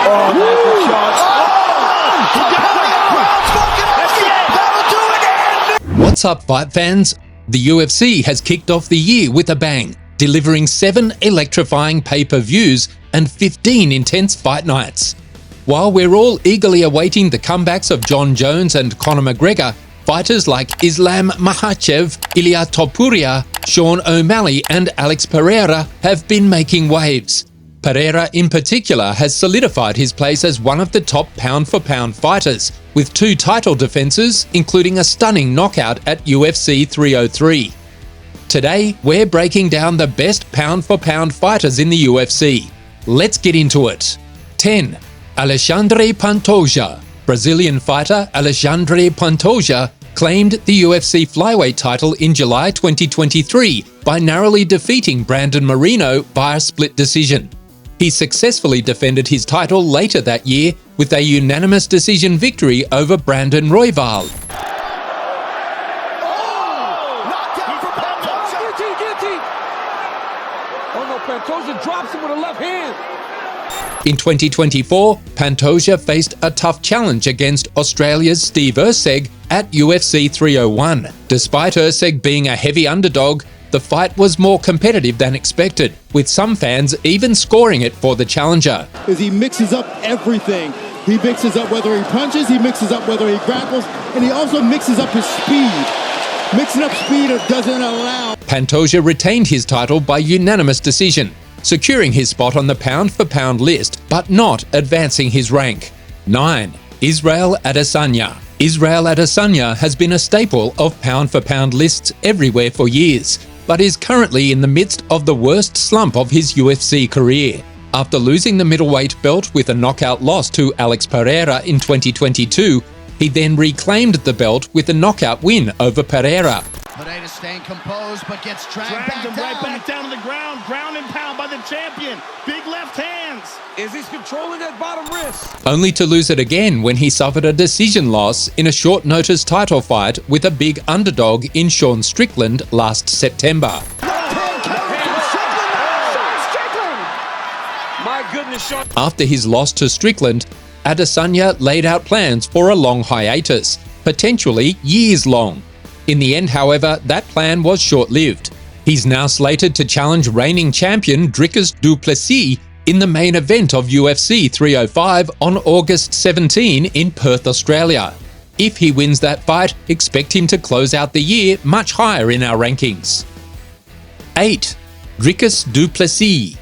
Oh, that's a shot. What's up, fight fans? The UFC has kicked off the year with a bang, delivering 7 electrifying pay-per-views and 15 intense fight nights. While we're all eagerly awaiting the comebacks of Jon Jones and Conor McGregor, fighters like Islam Makhachev, Ilia Topuria, Sean O'Malley and Alex Pereira have been making waves. Pereira in particular has solidified his place as one of the top pound-for-pound fighters, with 2 title defenses, including a stunning knockout at UFC 303. Today, we're breaking down the best pound-for-pound fighters in the UFC. Let's get into it. 10. Alexandre Pantoja. Brazilian fighter Alexandre Pantoja claimed the UFC flyweight title in July 2023 by narrowly defeating Brandon Moreno via split decision. He successfully defended his title later that year with a unanimous decision victory over Brandon Royval. Pantoja drops him with a left hand. In 2024, Pantoja faced a tough challenge against Australia's Steve Erceg at UFC 301. Despite Erceg being a heavy underdog, the fight was more competitive than expected, with some fans even scoring it for the challenger. He mixes up everything. He mixes up whether he punches, he mixes up whether he grapples, and he also mixes up his speed. Mixing up speed doesn't allow. Pantoja retained his title by unanimous decision, securing his spot on the pound-for-pound list, but not advancing his rank. 9. Israel Adesanya. Israel Adesanya has been a staple of pound-for-pound lists everywhere for years, but is currently in the midst of the worst slump of his UFC career. After losing the middleweight belt with a knockout loss to Alex Pereira in 2022, he then reclaimed the belt with a knockout win over Pereira. Pereira staying composed, but gets dragged him right back down to the ground. Ground and pound by the champion. Big left hands. Is he controlling that bottom wrist? Only to lose it again when he suffered a decision loss in a short-notice title fight with a big underdog in Sean Strickland last September. My goodness, Sean. After his loss to Strickland, Adesanya laid out plans for a long hiatus, potentially years long. In the end, however, that plan was short-lived. He's now slated to challenge reigning champion Dricus du Plessis in the main event of UFC 305 on August 17 in Perth, Australia. If he wins that fight, expect him to close out the year much higher in our rankings. 8. Dricus du Plessis.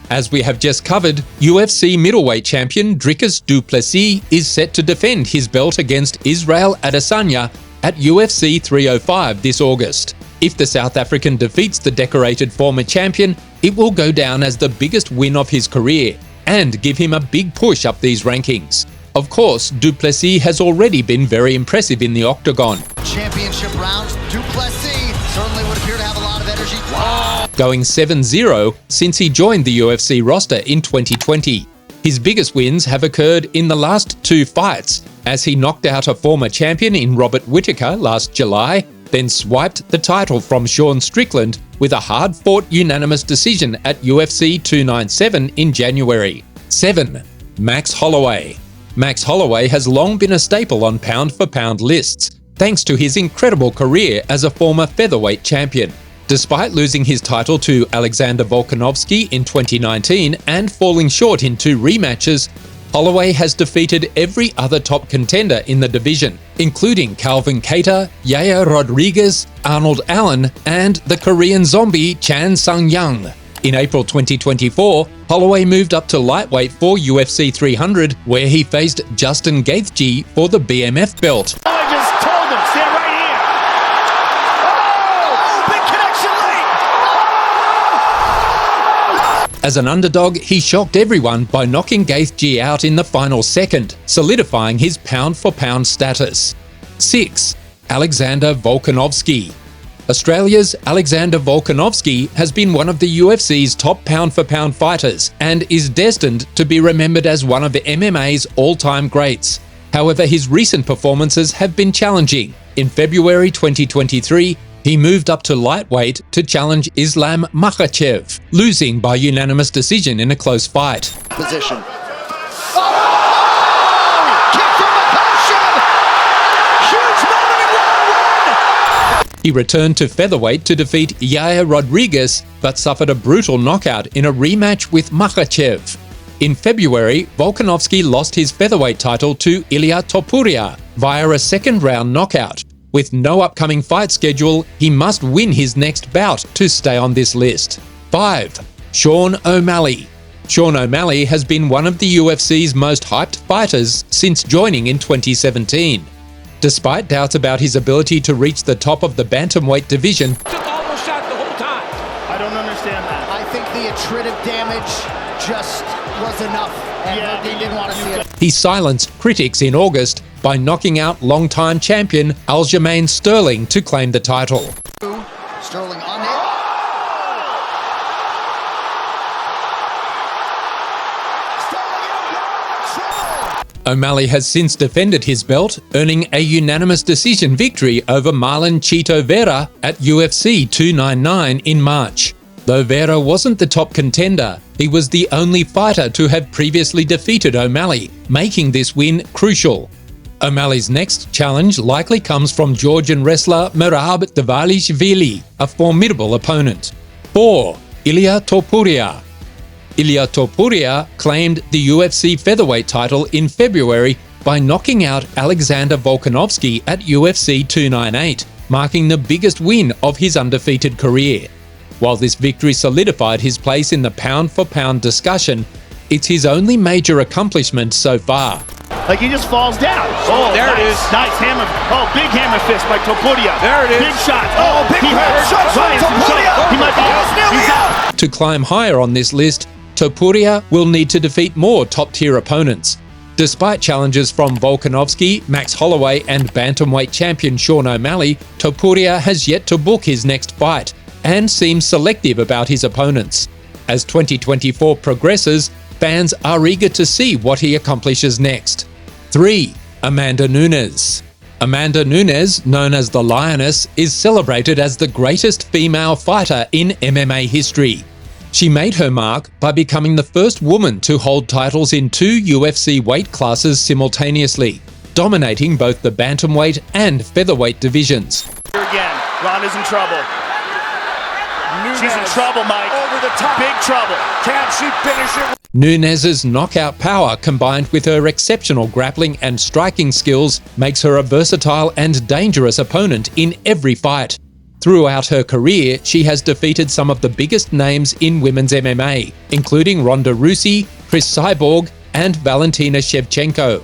As we have just covered, UFC middleweight champion Dricus du Plessis is set to defend his belt against Israel Adesanya at UFC 305 this August. If the South African defeats the decorated former champion, it will go down as the biggest win of his career and give him a big push up these rankings. Of course, du Plessis has already been very impressive in the octagon. Championship rounds, du Plessis certainly would appear to have a lot of energy. Wow. Going 7-0 since he joined the UFC roster in 2020. His biggest wins have occurred in the last 2 fights, as he knocked out a former champion in Robert Whittaker last July, then swiped the title from Sean Strickland with a hard-fought unanimous decision at UFC 297 in January. 7. Max Holloway. Max Holloway has long been a staple on pound-for-pound lists, thanks to his incredible career as a former featherweight champion. Despite losing his title to Alexander Volkanovski in 2019 and falling short in 2 rematches, Holloway has defeated every other top contender in the division, including Calvin Kattar, Yair Rodriguez, Arnold Allen, and the Korean zombie Chan Sung-young. In April 2024, Holloway moved up to lightweight for UFC 300, where he faced Justin Gaethje for the BMF belt. I just told him, stand right here. Oh, big connection late. As an underdog, he shocked everyone by knocking Gaethje out in the final second, solidifying his pound-for-pound status. 6. Alexander Volkanovski. Australia's Alexander Volkanovski has been one of the UFC's top pound-for-pound fighters and is destined to be remembered as one of the MMA's all-time greats. However, his recent performances have been challenging. In February 2023, he moved up to lightweight to challenge Islam Makhachev, losing by unanimous decision in a close fight. Position. He returned to featherweight to defeat Yair Rodriguez, but suffered a brutal knockout in a rematch with Makhachev. In February, Volkanovski lost his featherweight title to Ilia Topuria via a second-round knockout. With no upcoming fight schedule, he must win his next bout to stay on this list. 5. Sean O'Malley. Sean O'Malley has been one of the UFC's most hyped fighters since joining in 2017. Despite doubts about his ability to reach the top of the bantamweight division, Took almost shot the whole time. I don't understand that. I think the attritive damage just was enough, and Yeah, he didn't want to see it. he silenced critics in August by knocking out longtime champion Aljamain Sterling to claim the title. Sterling on it. O'Malley has since defended his belt, earning a unanimous decision victory over Marlon Chito Vera at UFC 299 in March. Though Vera wasn't the top contender, he was the only fighter to have previously defeated O'Malley, making this win crucial. O'Malley's next challenge likely comes from Georgian wrestler Merab Dvalishvili, a formidable opponent. 4. Ilia Topuria. Ilia Topuria claimed the UFC featherweight title in February by knocking out Alexander Volkanovski at UFC 298, marking the biggest win of his undefeated career. While this victory solidified his place in the pound-for-pound discussion, it's his only major accomplishment so far. Like he just falls down. Oh, there it nice, is. Nice hammer. Oh, big hammer fist by Topuria. There it is. Big shot. Oh, big he hurt. shot by Topuria. He might be. He's out. To climb higher on this list, Topuria will need to defeat more top-tier opponents. Despite challenges from Volkanovski, Max Holloway and bantamweight champion Sean O'Malley, Topuria has yet to book his next fight and seems selective about his opponents. As 2024 progresses, fans are eager to see what he accomplishes next. 3. Amanda Nunes. Amanda Nunes, known as the Lioness, is celebrated as the greatest female fighter in MMA history. She made her mark by becoming the first woman to hold titles in 2 UFC weight classes simultaneously, dominating both the bantamweight and featherweight divisions. Here again. Ronda's in trouble. She's in trouble, Mike. Over the top. Big trouble. Can she finish it? Nunes's knockout power combined with her exceptional grappling and striking skills makes her a versatile and dangerous opponent in every fight. Throughout her career, she has defeated some of the biggest names in women's MMA, including Ronda Rousey, Chris Cyborg, and Valentina Shevchenko.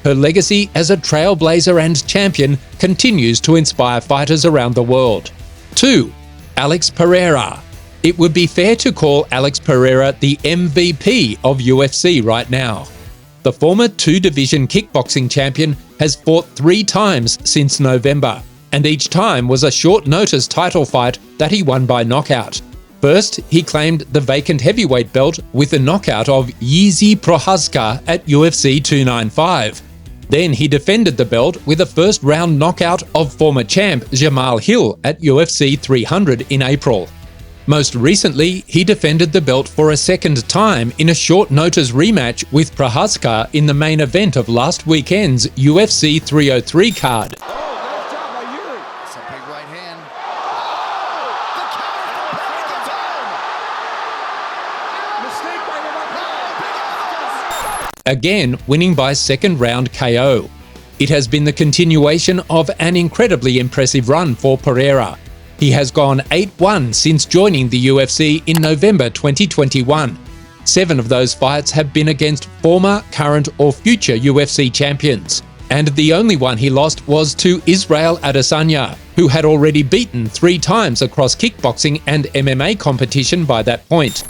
Her legacy as a trailblazer and champion continues to inspire fighters around the world. 2. Alex Pereira. It would be fair to call Alex Pereira the MVP of UFC right now. The former 2-division kickboxing champion has fought 3 times since November, and each time was a short-notice title fight that he won by knockout. First, he claimed the vacant heavyweight belt with a knockout of Yeezy Prochazka at UFC 295. Then he defended the belt with a first-round knockout of former champ Jamal Hill at UFC 300 in April. Most recently, he defended the belt for a second time in a short-notice rematch with Prochazka in the main event of last weekend's UFC 303 card. It's a big right hand. Again, winning by second-round KO. It has been the continuation of an incredibly impressive run for Pereira. He has gone 8-1 since joining the UFC in November 2021. 7 of those fights have been against former, current, or future UFC champions. And the only one he lost was to Israel Adesanya, who had already beaten 3 times across kickboxing and MMA competition by that point.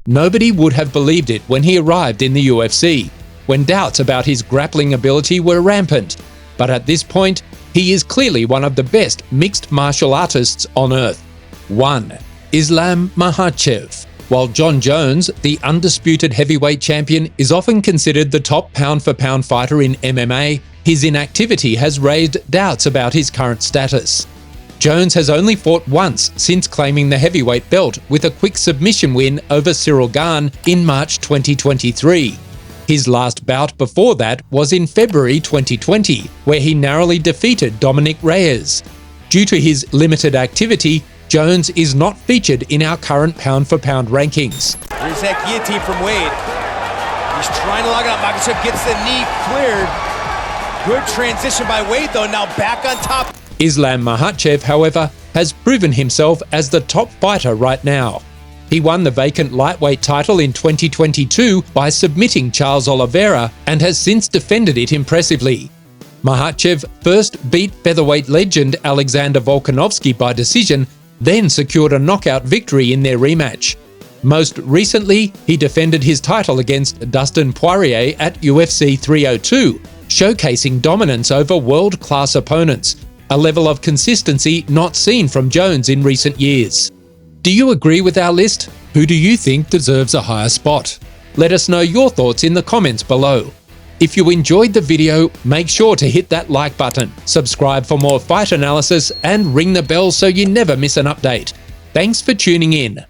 Nobody would have believed it when he arrived in the UFC, when doubts about his grappling ability were rampant. But at this point, he is clearly one of the best mixed martial artists on earth. 1. Islam Makhachev. While John Jones, the undisputed heavyweight champion, is often considered the top pound-for-pound fighter in MMA, his inactivity has raised doubts about his current status. Jones has only fought once since claiming the heavyweight belt with a quick submission win over Cyril Gane in March 2023. His last bout before that was in February 2020, where he narrowly defeated Dominic Reyes. Due to his limited activity, Jones is not featured in our current pound-for-pound rankings. Here's that guillotine from Wade. He's trying to lock it up. Makhachev gets the knee cleared. Good transition by Wade, though. Now back on top. Islam Makhachev, however, has proven himself as the top fighter right now. He won the vacant lightweight title in 2022 by submitting Charles Oliveira and has since defended it impressively. Makhachev first beat featherweight legend Alexander Volkanovski by decision, then secured a knockout victory in their rematch. Most recently, he defended his title against Dustin Poirier at UFC 302, showcasing dominance over world-class opponents, a level of consistency not seen from Jones in recent years. Do you agree with our list? Who do you think deserves a higher spot? Let us know your thoughts in the comments below. If you enjoyed the video, make sure to hit that like button, subscribe for more fight analysis, and ring the bell so you never miss an update. Thanks for tuning in.